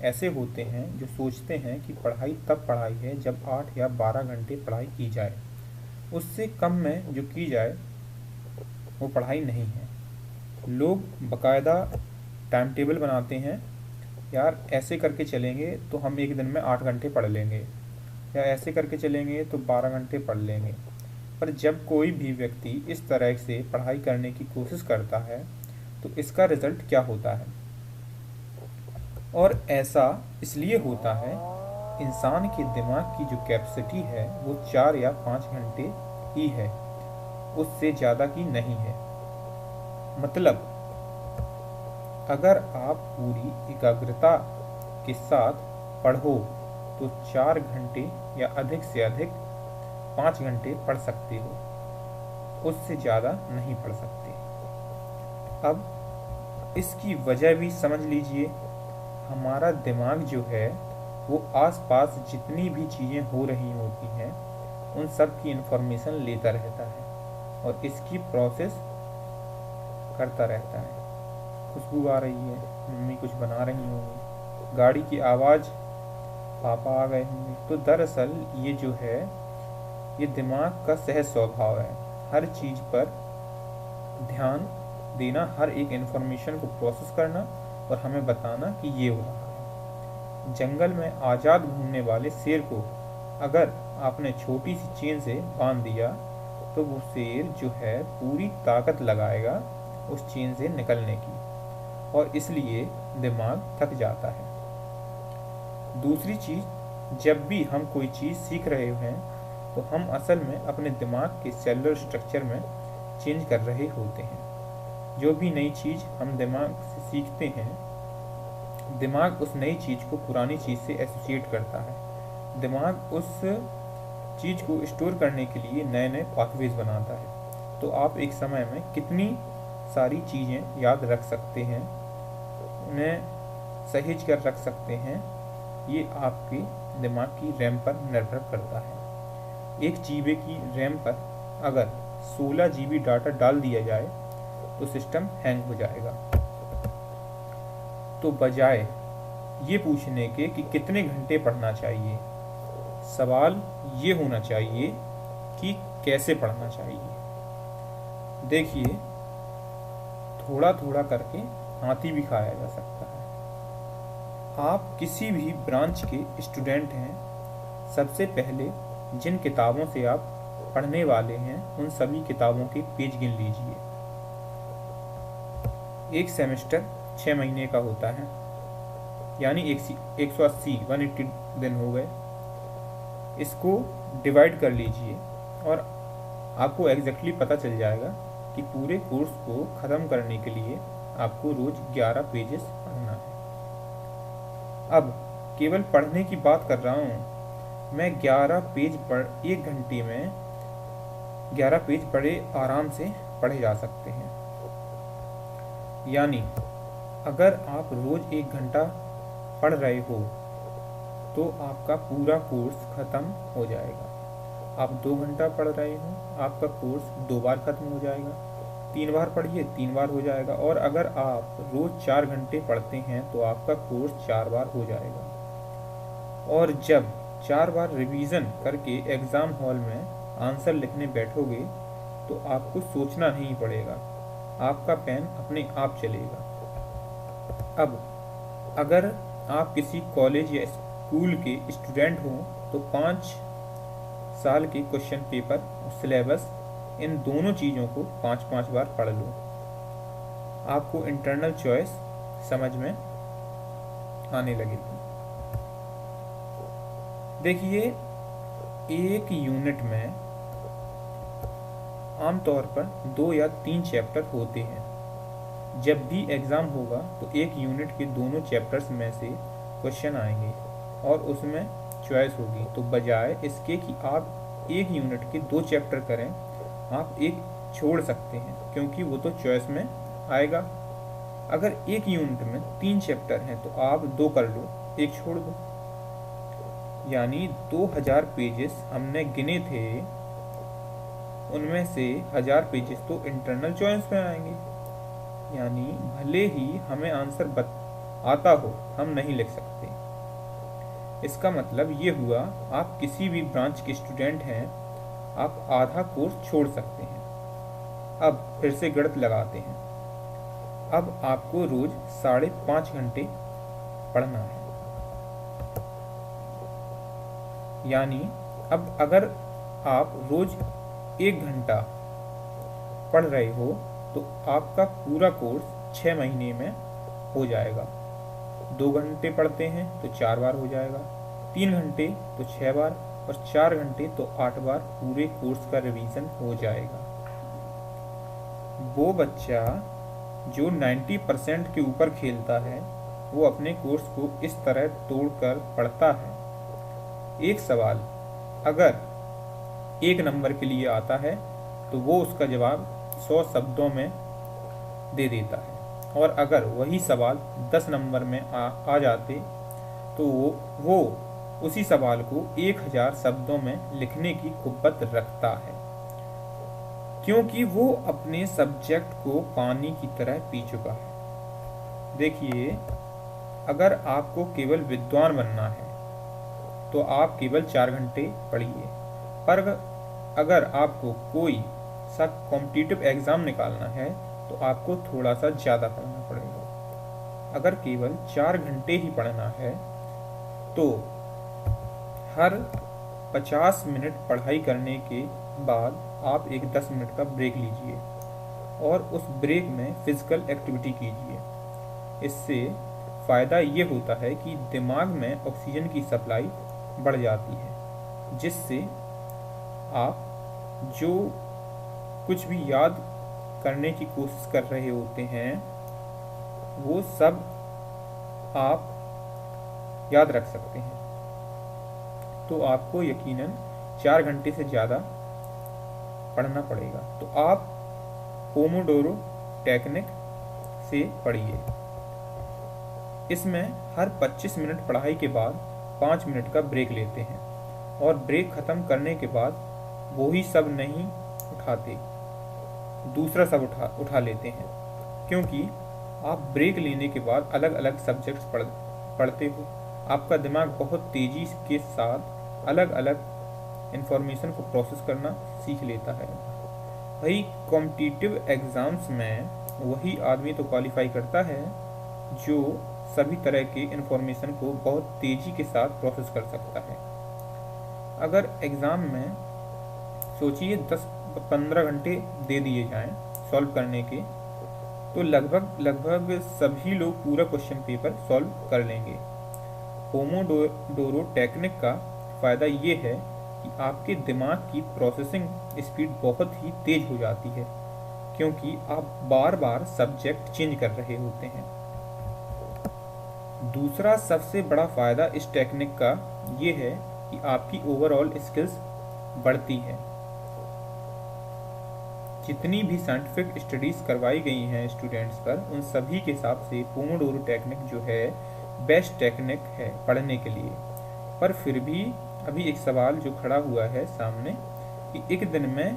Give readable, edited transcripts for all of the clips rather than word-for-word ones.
ऐसे होते हैं जो सोचते हैं कि पढ़ाई तब पढ़ाई है जब 8 या 12 घंटे पढ़ाई की जाए, उससे कम में जो की जाए वो पढ़ाई नहीं है। लोग बाकायदा टाइम टेबल बनाते हैं, यार ऐसे करके चलेंगे तो हम एक दिन में 8 घंटे पढ़ लेंगे, या ऐसे करके चलेंगे तो 12 घंटे पढ़ लेंगे। पर जब कोई भी व्यक्ति इस तरह से पढ़ाई करने की कोशिश करता है तो इसका रिजल्ट क्या होता है? और ऐसा इसलिए होता है, इंसान के दिमाग की जो कैपेसिटी है वो 4 या 5 घंटे ही है, उससे ज़्यादा की नहीं है। मतलब अगर आप पूरी एकाग्रता के साथ पढ़ो तो 4 घंटे या अधिक से अधिक 5 घंटे पढ़ सकते हो, उससे ज़्यादा नहीं पढ़ सकते। अब इसकी वजह भी समझ लीजिए। हमारा दिमाग जो है वो आसपास जितनी भी चीज़ें हो रही होती हैं उन सब की इन्फॉर्मेशन लेता रहता है और इसकी प्रोसेस करता रहता है। खुशबू आ रही है, मम्मी कुछ बना रही होंगी, गाड़ी की आवाज़, पापा आ गए होंगे। तो दरअसल ये जो है ये दिमाग का सहज स्वभाव है, हर चीज़ पर ध्यान देना, हर एक इन्फॉर्मेशन को प्रोसेस करना और हमें बताना कि ये हो रहा है। जंगल में आज़ाद घूमने वाले शेर को अगर आपने छोटी सी चेन से बांध दिया तो वो शेर जो है पूरी ताकत लगाएगा उस चेन से निकलने की, और इसलिए दिमाग थक जाता है। दूसरी चीज़, जब भी हम कोई चीज़ सीख रहे हैं तो हम असल में अपने दिमाग के सेलुलर स्ट्रक्चर में चेंज कर रहे होते हैं। जो भी नई चीज़ हम दिमाग से सीखते हैं, दिमाग उस नई चीज़ को पुरानी चीज़ से एसोसिएट करता है। दिमाग उस चीज़ को स्टोर करने के लिए नए नए पाथवेज बनाता है। तो आप एक समय में कितनी सारी चीज़ें याद रख सकते हैं, उन्हें सहेज कर रख सकते हैं, ये आपके दिमाग की रैम पर निर्भर करता है। एक जीबी की रैम पर अगर 16 जीबी डाटा डाल दिया जाए तो सिस्टम हैंग हो जाएगा। तो बजाय ये पूछने के कि कितने घंटे पढ़ना चाहिए, सवाल ये होना चाहिए कि कैसे पढ़ना चाहिए। देखिए, थोड़ा थोड़ा करके हाथी भी खाया जा सकता है। आप किसी भी ब्रांच के स्टूडेंट हैं, सबसे पहले जिन किताबों से आप पढ़ने वाले हैं उन सभी किताबों के पेज गिन लीजिए। एक सेमेस्टर 6 महीने का होता है, यानी 180 दिन हो गए। इसको डिवाइड कर लीजिए और आपको एग्जैक्टली पता चल जाएगा कि पूरे कोर्स को ख़त्म करने के लिए आपको रोज़ 11 पेजेस पढ़ना है। अब केवल पढ़ने की बात कर रहा हूँ मैं। 11 पेज पढ़ 1 घंटे में 11 पेज बड़े आराम से पढ़े जा सकते हैं। यानी अगर आप रोज़ 1 घंटा पढ़ रहे हो तो आपका पूरा कोर्स ख़त्म हो जाएगा। आप 2 घंटा पढ़ रहे हो, आपका कोर्स 2 बार ख़त्म हो जाएगा। 3 बार पढ़िए, 3 बार हो जाएगा। और अगर आप रोज़ 4 घंटे पढ़ते हैं तो आपका कोर्स 4 बार हो जाएगा। और जब 4 बार रिवीजन करके एग्ज़ाम हॉल में आंसर लिखने बैठोगे तो आपको सोचना नहीं पड़ेगा, आपका पेन अपने आप चलेगा। अब अगर आप किसी कॉलेज या स्कूल के स्टूडेंट हों तो 5 साल के क्वेश्चन पेपर, सिलेबस, इन दोनों चीज़ों को 5-5 बार पढ़ लो। आपको इंटरनल चॉइस समझ में आने लगेगी। देखिए, एक यूनिट में आमतौर पर 2 या 3 चैप्टर होते हैं। जब भी एग्ज़ाम होगा तो एक यूनिट के दोनों चैप्टर्स में से क्वेश्चन आएंगे और उसमें चॉइस होगी। तो बजाय इसके कि आप एक यूनिट के 2 चैप्टर करें, आप एक छोड़ सकते हैं क्योंकि वो तो चॉइस में आएगा। अगर एक यूनिट में 3 चैप्टर हैं तो आप 2 कर लो, एक छोड़ दो। यानी 2000 पेजेस हमने गिने थे, उनमें से 1000 पेजेस तो इंटरनल चॉइस में आएंगे। यानी भले ही हमें आंसर आता हो हम नहीं लिख सकते। इसका मतलब ये हुआ आप किसी भी ब्रांच के स्टूडेंट हैं, आप आधा कोर्स छोड़ सकते हैं। अब फिर से गणित लगाते हैं। अब आपको रोज 5.5 घंटे पढ़ना है, यानी अब अगर आप रोज 1 घंटा पढ़ रहे हो तो आपका पूरा कोर्स 6 महीने में हो जाएगा। 2 घंटे पढ़ते हैं तो 4 बार हो जाएगा, 3 घंटे तो 6 बार, और 4 घंटे तो 8 बार पूरे कोर्स का रिवीजन हो जाएगा। वो बच्चा जो 90% के ऊपर खेलता है वो अपने कोर्स को इस तरह तोड़कर पढ़ता है। एक सवाल अगर 1 नंबर के लिए आता है तो वो उसका जवाब 100 शब्दों में दे देता है, और अगर वही सवाल 10 नंबर में आ जाते तो वो उसी सवाल को 1000 शब्दों में लिखने की कुव्वत रखता है, क्योंकि वो अपने सब्जेक्ट को पानी की तरह पी चुका है। देखिए, अगर आपको केवल विद्वान बनना है तो आप केवल 4 घंटे पढ़िए, पर अगर आपको कोई सा कॉम्पिटिटिव एग्ज़ाम निकालना है तो आपको थोड़ा सा ज़्यादा पढ़ना पड़ेगा। अगर केवल 4 घंटे ही पढ़ना है तो हर 50 मिनट पढ़ाई करने के बाद आप एक 10 मिनट का ब्रेक लीजिए और उस ब्रेक में फिजिकल एक्टिविटी कीजिए। इससे फ़ायदा ये होता है कि दिमाग में ऑक्सीजन की सप्लाई बढ़ जाती है, जिससे आप जो कुछ भी याद करने की कोशिश कर रहे होते हैं वो सब आप याद रख सकते हैं। तो आपको यकीनन 4 घंटे से ज़्यादा पढ़ना पड़ेगा। तो आप पोमोडोरो टेक्निक से पढ़िए। इसमें हर 25 मिनट पढ़ाई के बाद 5 मिनट का ब्रेक लेते हैं, और ब्रेक ख़त्म करने के बाद वही सब नहीं उठाते, दूसरा सब उठा लेते हैं, क्योंकि आप ब्रेक लेने के बाद अलग अलग सब्जेक्ट्स पढ़ते हो। आपका दिमाग बहुत तेज़ी के साथ अलग अलग इंफॉर्मेशन को प्रोसेस करना सीख लेता है। वही कॉम्पिटिटिव एग्ज़ाम्स में वही आदमी तो क्वालिफाई करता है जो सभी तरह के इंफॉर्मेशन को बहुत तेज़ी के साथ प्रोसेस कर सकता है। अगर एग्ज़ाम में सोचिए 10-15 घंटे दे दिए जाएं सॉल्व करने के, तो लगभग सभी लोग पूरा क्वेश्चन पेपर सॉल्व कर लेंगे। पोमोडोरो टेक्निक का फ़ायदा ये है कि आपके दिमाग की प्रोसेसिंग स्पीड बहुत ही तेज़ हो जाती है, क्योंकि आप बार बार सब्जेक्ट चेंज कर रहे होते हैं। दूसरा सबसे बड़ा फ़ायदा इस टेक्निक का ये है कि आपकी ओवरऑल स्किल्स बढ़ती है। जितनी भी साइंटिफिक स्टडीज़ करवाई गई हैं स्टूडेंट्स पर, उन सभी के हिसाब से पोमोडोरो टेक्निक जो है बेस्ट टेक्निक है पढ़ने के लिए। पर फिर भी अभी एक सवाल जो खड़ा हुआ है सामने कि एक दिन में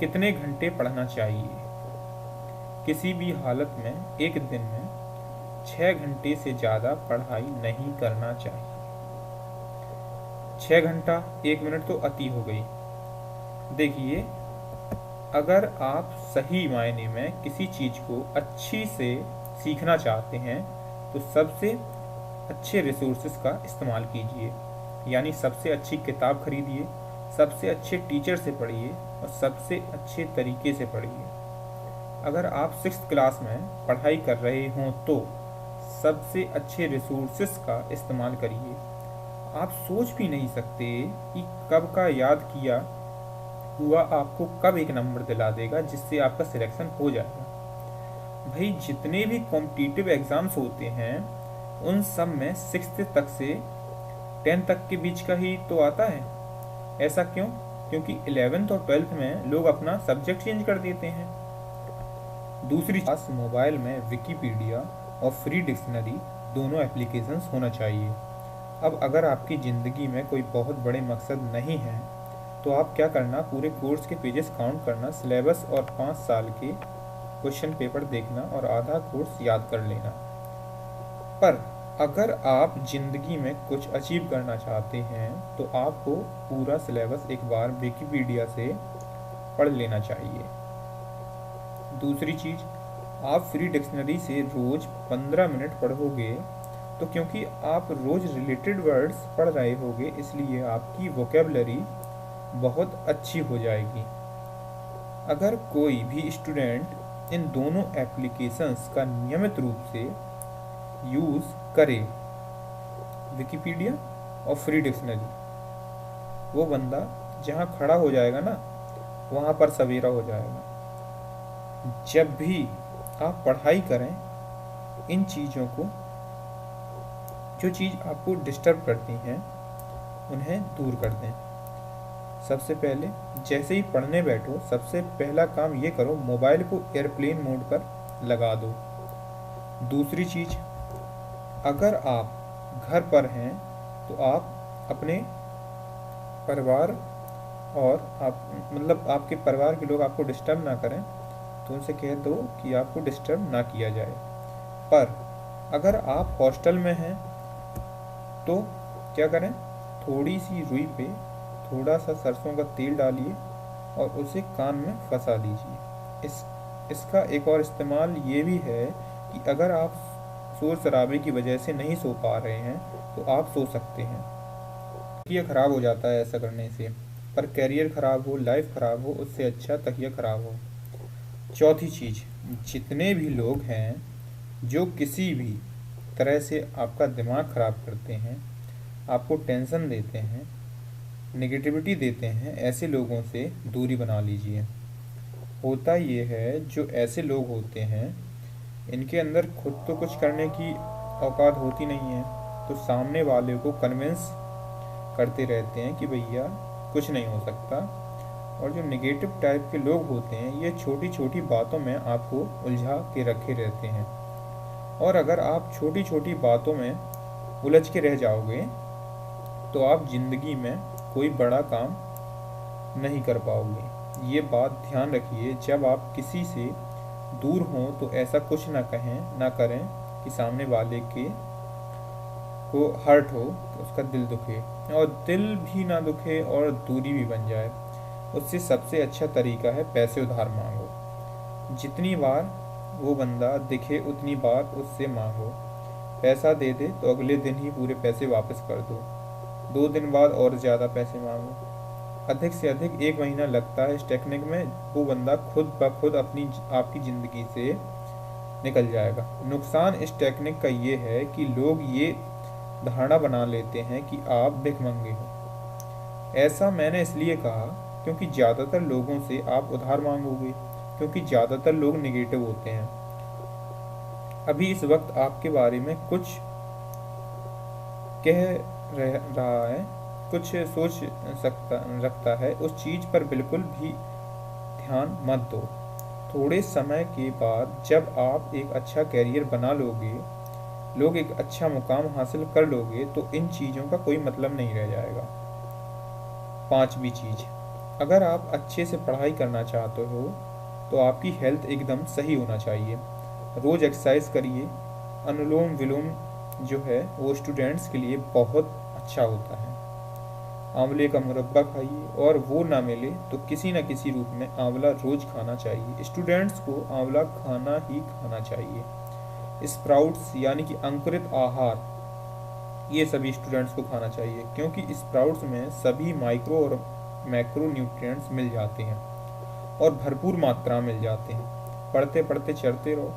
कितने घंटे पढ़ना चाहिए। किसी भी हालत में एक दिन में 6 घंटे से ज़्यादा पढ़ाई नहीं करना चाहिए। 6 घंटा 1 मिनट तो अति हो गई। देखिए, अगर आप सही मायने में किसी चीज़ को अच्छी से सीखना चाहते हैं तो सबसे अच्छे रिसोर्सेज का इस्तेमाल कीजिए, यानी सबसे अच्छी किताब खरीदिए, सबसे अच्छे टीचर से पढ़िए और सबसे अच्छे तरीके से पढ़िए। अगर आप 6th क्लास में पढ़ाई कर रहे हों तो सबसे अच्छे रिसोर्सेज का इस्तेमाल करिए। आप सोच भी नहीं सकते कि कब का याद किया हुआ आपको कब एक नंबर दिला देगा जिससे आपका सिलेक्शन हो जाएगा। भाई, जितने भी कॉम्पिटिटिव एग्ज़ाम्स होते हैं उन सब में 6th तक से 10th तक के बीच का ही तो आता है। ऐसा क्यों? क्योंकि 11th और 12th में लोग अपना सब्जेक्ट चेंज कर देते हैं। दूसरी बात, मोबाइल में विकिपीडिया और फ्री डिक्शनरी दोनों एप्लीकेशंस होना चाहिए। अब अगर आपकी ज़िंदगी में कोई बहुत बड़े मकसद नहीं है तो आप क्या करना, पूरे कोर्स के पेजेस काउंट करना, सिलेबस और 5 साल के क्वेश्चन पेपर देखना और आधा कोर्स याद कर लेना। पर अगर आप ज़िंदगी में कुछ अचीव करना चाहते हैं तो आपको पूरा सिलेबस एक बार विकिपीडिया से पढ़ लेना चाहिए। दूसरी चीज़, आप फ्री डिक्शनरी से रोज़ 15 मिनट पढ़ोगे तो क्योंकि आप रोज़ रिलेटेड वर्ड्स पढ़ रहे होगे इसलिए आपकी वोकेबलरी बहुत अच्छी हो जाएगी। अगर कोई भी स्टूडेंट इन दोनों एप्लीकेशंस का नियमित रूप से यूज़ करे, विकिपीडिया और फ्री डिक्शनरी, वो बंदा जहाँ खड़ा हो जाएगा ना वहाँ पर सवेरा हो जाएगा। जब भी आप पढ़ाई करें इन चीज़ों को, जो चीज़ आपको डिस्टर्ब करती हैं उन्हें दूर कर दें। सबसे पहले जैसे ही पढ़ने बैठो सबसे पहला काम ये करो, मोबाइल को एयरप्लेन मोड पर लगा दो। दूसरी चीज़, अगर आप घर पर हैं तो आप अपने परिवार और आपके परिवार के लोग आपको डिस्टर्ब ना करें तो उनसे कह दो कि आपको डिस्टर्ब ना किया जाए। पर अगर आप हॉस्टल में हैं तो क्या करें, थोड़ी सी रुई पे थोड़ा सा सरसों का तेल डालिए और उसे कान में फंसा लीजिए। इसका एक और इस्तेमाल ये भी है कि अगर आप शोर शराबे की वजह से नहीं सो पा रहे हैं तो आप सो सकते हैं। तकिया ख़राब हो जाता है ऐसा करने से, पर कैरियर ख़राब हो, लाइफ ख़राब हो, उससे अच्छा तकिया ख़राब हो। चौथी चीज़, जितने भी लोग हैं जो किसी भी तरह से आपका दिमाग ख़राब करते हैं, आपको टेंशन देते हैं, नेगेटिविटी देते हैं, ऐसे लोगों से दूरी बना लीजिए। होता ये है जो ऐसे लोग होते हैं इनके अंदर खुद तो कुछ करने की औकात होती नहीं है तो सामने वाले को कन्विंस करते रहते हैं कि भैया कुछ नहीं हो सकता। और जो नेगेटिव टाइप के लोग होते हैं ये छोटी छोटी बातों में आपको उलझा के रखे रहते हैं, और अगर आप छोटी छोटी बातों में उलझ के रह जाओगे तो आप ज़िंदगी में कोई बड़ा काम नहीं कर पाओगे। ये बात ध्यान रखिए, जब आप किसी से दूर हों तो ऐसा कुछ ना कहें ना करें कि सामने वाले के को हर्ट हो, उसका दिल दुखे, और दिल भी ना दुखे और दूरी भी बन जाए। उससे सबसे अच्छा तरीका है पैसे उधार मांगो। जितनी बार वो बंदा दिखे उतनी बार उससे मांगो। पैसा दे दे तो अगले दिन ही पूरे पैसे वापस कर दो, 2 दिन बाद और ज़्यादा पैसे मांगो। अधिक से अधिक 1 महीना लगता है इस टेक्निक में, वो बंदा खुद ब खुद आपकी ज़िंदगी से निकल जाएगा। नुकसान इस टेक्निक का ये है कि लोग ये धारणा बना लेते हैं कि आप भिखमंगे हो। ऐसा मैंने इसलिए कहा क्योंकि ज़्यादातर लोगों से आप उधार मांगोगे, क्योंकि ज़्यादातर लोग नेगेटिव होते हैं। अभी इस वक्त आपके बारे में कुछ कह रहा है, कुछ सोच रखता है, उस चीज़ पर बिल्कुल भी ध्यान मत दो। थोड़े समय के बाद जब आप एक अच्छा कैरियर बना लोगे, लोग एक अच्छा मुकाम हासिल कर लोगे तो इन चीज़ों का कोई मतलब नहीं रह जाएगा। 5वीं चीज़, अगर आप अच्छे से पढ़ाई करना चाहते हो तो आपकी हेल्थ एकदम सही होना चाहिए। रोज़ एक्सरसाइज करिए। अनुलोम विलोम जो है वो स्टूडेंट्स के लिए बहुत अच्छा होता है। आंवले का मुरब्बा खाइए, और वो ना मिले तो किसी न किसी रूप में आंवला रोज़ खाना चाहिए। स्टूडेंट्स को आंवला खाना ही खाना चाहिए। स्प्राउट्स यानी कि अंकुरित आहार, ये सभी स्टूडेंट्स को खाना चाहिए क्योंकि स्प्राउट्स में सभी माइक्रो और मैक्रो न्यूट्रिएंट्स मिल जाते हैं और भरपूर मात्रा मिल जाते हैं। पढ़ते पढ़ते चढ़ते रहो।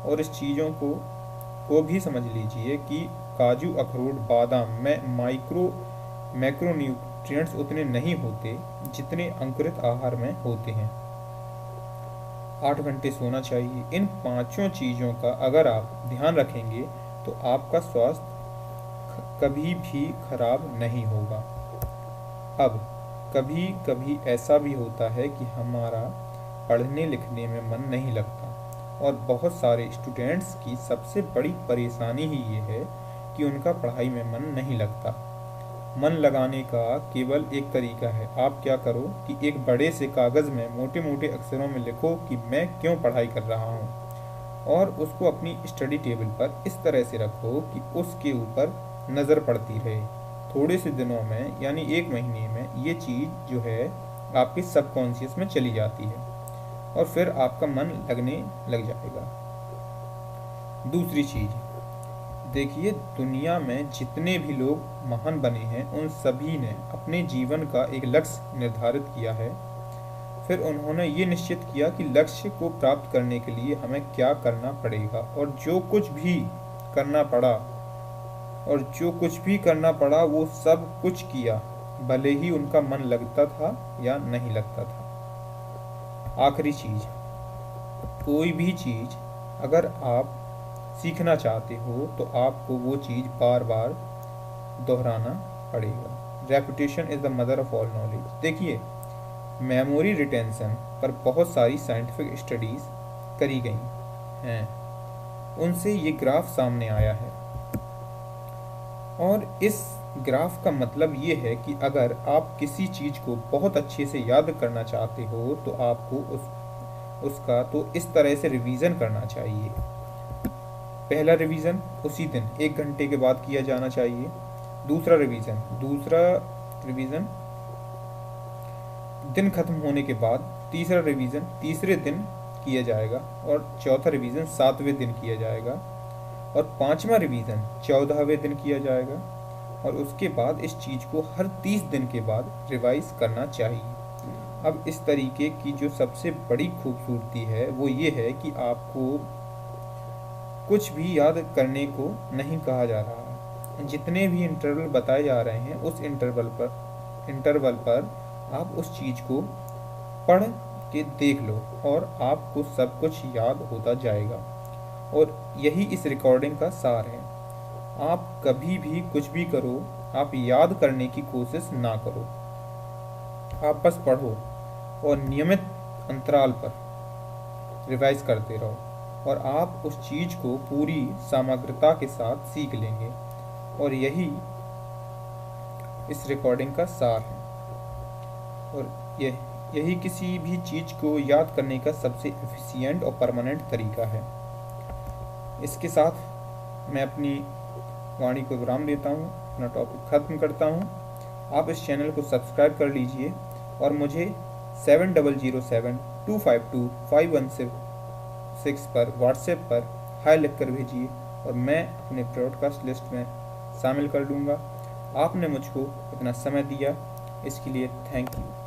और इस चीज़ों को भी समझ लीजिए कि काजू, अखरोट, बादाम में मैक्रो न्यूट्रिएंट्स उतने नहीं होते जितने अंकुरित आहार में होते हैं। 8 घंटे सोना चाहिए। इन 5 चीज़ों का अगर आप ध्यान रखेंगे तो आपका स्वास्थ्य कभी भी खराब नहीं होगा। अब कभी कभी ऐसा भी होता है कि हमारा पढ़ने लिखने में मन नहीं लगता, और बहुत सारे स्टूडेंट्स की सबसे बड़ी परेशानी ही ये है कि उनका पढ़ाई में मन नहीं लगता। मन लगाने का केवल एक तरीका है। आप क्या करो कि एक बड़े से कागज़ में मोटे मोटे अक्षरों में लिखो कि मैं क्यों पढ़ाई कर रहा हूँ, और उसको अपनी स्टडी टेबल पर इस तरह से रखो कि उसके ऊपर नज़र पड़ती रहे। थोड़े से दिनों में यानी 1 महीने में ये चीज़ जो है आपके सबकॉन्शियस में चली जाती है और फिर आपका मन लगने लग जाएगा। दूसरी चीज़, देखिए दुनिया में जितने भी लोग महान बने हैं उन सभी ने अपने जीवन का एक लक्ष्य निर्धारित किया है। फिर उन्होंने ये निश्चित किया कि लक्ष्य को प्राप्त करने के लिए हमें क्या करना पड़ेगा, और जो कुछ भी करना पड़ा वो सब कुछ किया, भले ही उनका मन लगता था या नहीं लगता था। आखिरी चीज़, कोई भी चीज़ अगर आप सीखना चाहते हो तो आपको वो चीज़ बार बार दोहराना पड़ेगा। Repetition is the mother of all knowledge. देखिए मेमोरी रिटेंशन पर बहुत सारी साइंटिफिक स्टडीज़ करी गई हैं, उनसे ये ग्राफ सामने आया है। और इस ग्राफ का मतलब ये है कि अगर आप किसी चीज़ को बहुत अच्छे से याद करना चाहते हो तो आपको उसका तो इस तरह से रिवीजन करना चाहिए। पहला रिवीजन उसी दिन 1 घंटे के बाद किया जाना चाहिए। दूसरा रिवीजन दिन खत्म होने के बाद। तीसरा रिवीजन तीसरे दिन किया जाएगा और चौथा रिवीजन 7वें दिन किया जाएगा और 5वां रिवीजन 14वें दिन किया जाएगा। और उसके बाद इस चीज़ को हर 30 दिन के बाद रिवाइज करना चाहिए। अब इस तरीके की जो सबसे बड़ी खूबसूरती है वो ये है कि आपको कुछ भी याद करने को नहीं कहा जा रहा है। जितने भी इंटरवल बताए जा रहे हैं उस इंटरवल पर आप उस चीज़ को पढ़ के देख लो और आपको सब कुछ याद होता जाएगा। और यही इस रिकॉर्डिंग का सार है। आप कभी भी कुछ भी करो, आप याद करने की कोशिश ना करो, आप बस पढ़ो और नियमित अंतराल पर रिवाइज करते रहो और आप उस चीज़ को पूरी समग्रता के साथ सीख लेंगे। और यही इस रिकॉर्डिंग का सार है और यही किसी भी चीज़ को याद करने का सबसे एफिशिएंट और परमानेंट तरीका है। इसके साथ मैं अपनी वाणी को विराम देता हूँ, अपना टॉपिक ख़त्म करता हूँ। आप इस चैनल को सब्सक्राइब कर लीजिए और मुझे 7007212516 पर व्हाट्सएप पर हाय लिखकर भेजिए और मैं अपने ब्रॉडकास्ट लिस्ट में शामिल कर लूँगा। आपने मुझको इतना समय दिया, इसके लिए थैंक यू।